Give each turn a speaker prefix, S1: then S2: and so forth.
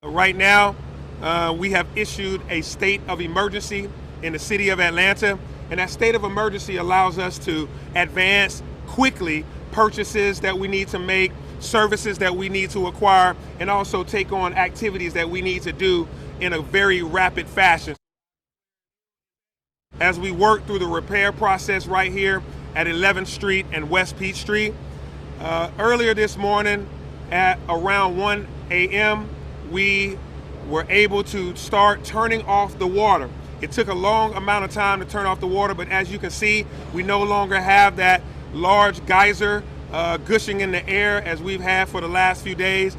S1: Right now, we have issued a state of emergency in the city of Atlanta, and that state of emergency allows us to advance quickly purchases that we need to make, services that we need to acquire, and also take on activities that we need to do in a very rapid fashion. As we work through the repair process right here at 11th Street and West Peachtree, earlier this morning at around 1 a.m., we were able to start turning off the water. It took a long amount of time to turn off the water, but as you can see, we no longer have that large geyser gushing in the air as we've had for the last few days.